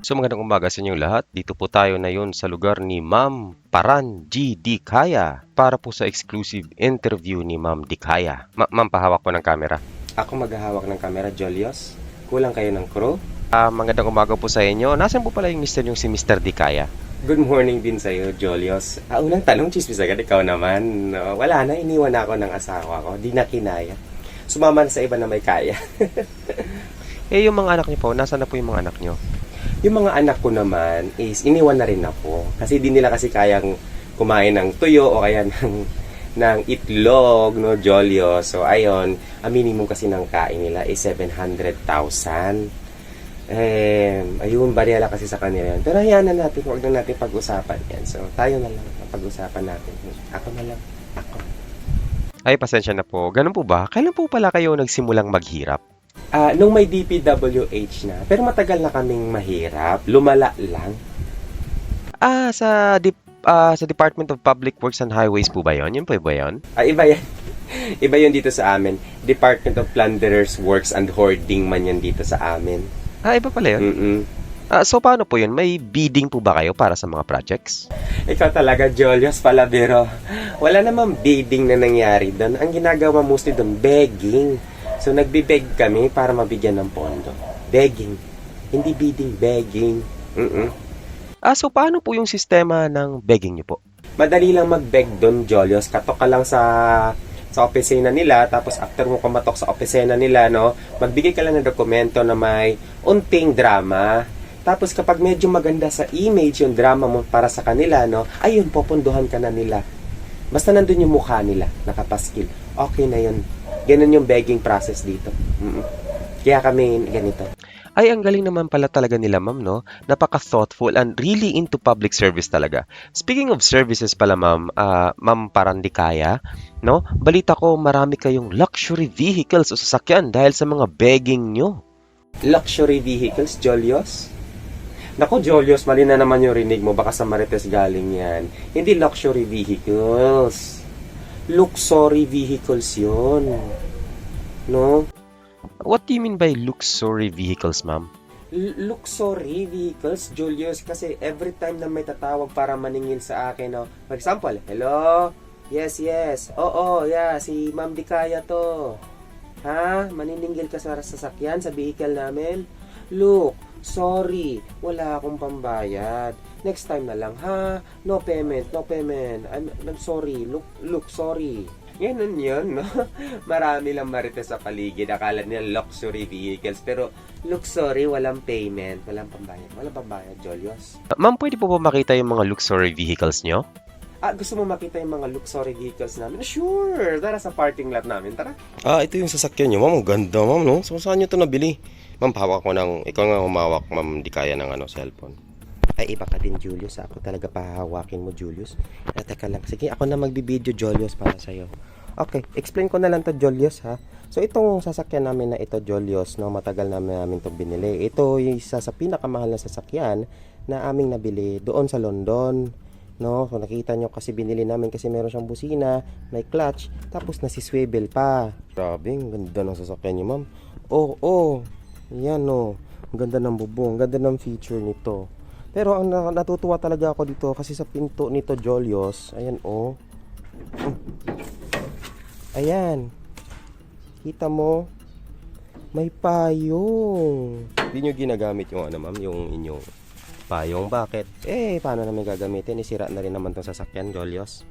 So magandang umaga sa inyong lahat. Dito po tayo na yun sa lugar ni Ma'am Paran G. Dikaya para po sa exclusive interview ni Ma'am Dikaya. Ma'am, pahawak po ng camera. Ako maghahawak ng camera, Jolios. Kulang kayo ng crew. Magandang umaga po sa inyo. Nasaan po pala yung si Mr. Dikaya? Good morning din sa'yo, Jolios. Unang tanong, chismis agad, ikaw naman. Wala na, iniwan na ako ng asawa ko. Di na kinaya. Sumama na sa iba na may kaya. Yung mga anak niyo po, nasaan na po yung mga anak niyo? Yung mga anak ko naman is iniwan na rin ako. Kasi di nila kasi kayang kumain ng tuyo o kaya ng itlog, no, Jolios. So, ayun, ang minimum kasi ng kain nila is 700,000. Ayun, barya kasi sa kanila yan. Pero hayaan na natin, huwag na natin pag-usapan yan. So, tayo na lang ang pag-usapan natin. Ako na lang, ako. Ay, pasensya na po. Ganun po ba? Kailan po pala kayo nagsimulang maghirap? Nung may DPWH na, pero matagal na kaming mahirap, lumala lang. Sa Department of Public Works and Highways po ba yun? Yun po ba yun? Iba yan. Iba yun dito sa amin. Department of Plunderers Works and Hoarding man yan dito sa amin. Iba pala yun? Mm-mm. So paano po yun? May bidding po ba kayo para sa mga projects? Ikaw talaga, Jolios Palabero. Wala namang bidding na nangyari doon. Ang ginagawa mostly doon, begging. So, nagbibeg kami para mabigyan ng pondo. Begging. Hindi bidding, begging. So paano po yung sistema ng begging nyo po? Madali lang mag-beg doon, Jolios. Katok ka lang sa opisina nila, tapos after mo kumatok sa opisina nila, no, magbigay ka lang ng dokumento na may unting drama. Tapos kapag medyo maganda sa image yung drama mo para sa kanila, no, ayun, popunduhan ka na nila. Basta nandun yung mukha nila, nakapaskil. Okay na yun. Ganun yung begging process dito. Kaya kami ganito. Ay, ang galing naman pala talaga nila, ma'am, no? Napaka-thoughtful and really into public service talaga. Speaking of services pala, ma'am, Ma'am Parandikaya, no? Balita ko marami kayong luxury vehicles o sasakyan dahil sa mga begging nyo. Luxury vehicles, Jolios? Naku, Jolios, mali na naman yung rinig mo. Baka sa Marites galing yan. Hindi luxury vehicles. Luxury vehicles yun. No? What do you mean by luxury vehicles, ma'am? Luxury vehicles, Julius, kasi every time na may tatawag para maningil sa akin, no? For example, hello? Yes, yes. Oo, yeah, si Ma'am Dikaya to. Ha? Maniningil ka sa sasakyan, sa vehicle namin? Look, sorry, wala akong pambayad. Next time na lang, ha? No payment, no payment. I'm sorry, look, sorry. Ganun yun, no? Marami lang marites sa paligid. Akala nila luxury vehicles. Pero, luxury, walang payment. Walang pambayad. Walang pambayad, Jolios. Ma'am, pwede po ba makita yung mga luxury vehicles nyo? Gusto mo makita yung mga luxury vehicles namin? Sure! Tara sa parking lot namin, tara. Ito yung sasakyan nyo, ma'am. Ang ganda, ma'am, no? So, saan nyo ito nabili? Ma'am, pahawak mo ng... Ikaw nga humawak, ma'am. Di kaya ng cellphone. Ay, iba ka din, Julius. Ako talaga pahahawakin mo, Julius. Teka lang. Sige, ako na magbibideo, Julius, para sa'yo. Okay, explain ko na lang to, Julius, ha? So, itong sasakyan namin na ito, Julius, no? Matagal namin itong binili. Ito yung isa sa pinakamahal na sasakyan na aming nabili doon sa London. No? So, nakita nyo kasi binili namin kasi meron siyang busina, may clutch, tapos nasiswivel pa. Grabe, ang ganda ng sasakyan nyo, ma'am. Oh. Yan, no. Ang ganda ng bubong, ang ganda ng feature nito. Pero ang natutuwa talaga ako dito kasi sa pinto nito, Jolios, ayan, oh. Ayan. Kita mo? May payong. Hindi nyo ginagamit yung ma'am, yung inyong Payong? Bakit? Paano namin gagamitin? Isira na rin naman itong sasakyan, Jolios.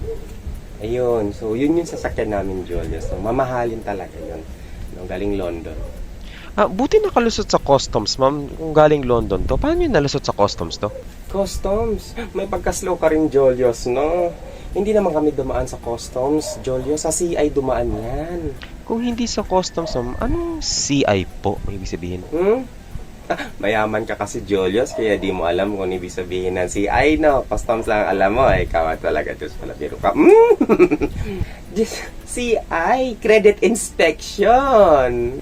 Ayun. So, yun yung sasakyan namin, Jolios. So, mamahalin talaga yun. No, galing London. Buti nakalusot sa customs, ma'am. Kung galing London to, paano yun nalusot sa customs to? Customs? May pagka-slow ka rin, Jolios, no? Hindi naman kami dumaan sa customs, Jolios. Sa CI dumaan yan. Kung hindi sa customs, ma'am, anong CI po? Ibig sabihin? Mayaman ka kasi, Jolios, kaya di mo alam kung ibig sabihin ng CI, no? Customs lang alam mo, ikaw talaga, Diyos pala, biro ka. CI, Credit Inspection.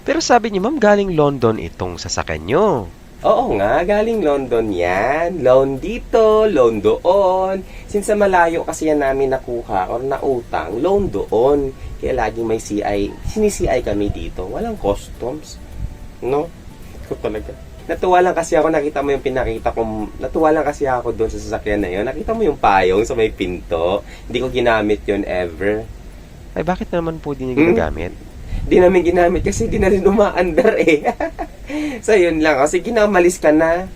Pero sabi niyo, ma'am, galing London itong sasakyan nyo. Oo nga, galing London yan. Loan dito, loan doon. Since sa malayo kasi yan namin nakuha or nautang, loan doon. Kaya laging may CI. Sini-CI kami dito. Walang customs. No? Ito talaga. Natuwa lang kasi ako, nakita mo yung pinakita ko. Natuwa lang kasi ako doon sa sasakyan na yun. Nakita mo yung payong sa may pinto. Hindi ko ginamit yun ever. Ay, bakit naman po di niyo ginagamit? Di namin ginamit kasi di na rin umaandar eh. So, yun lang. O, sige na, umalis ka na.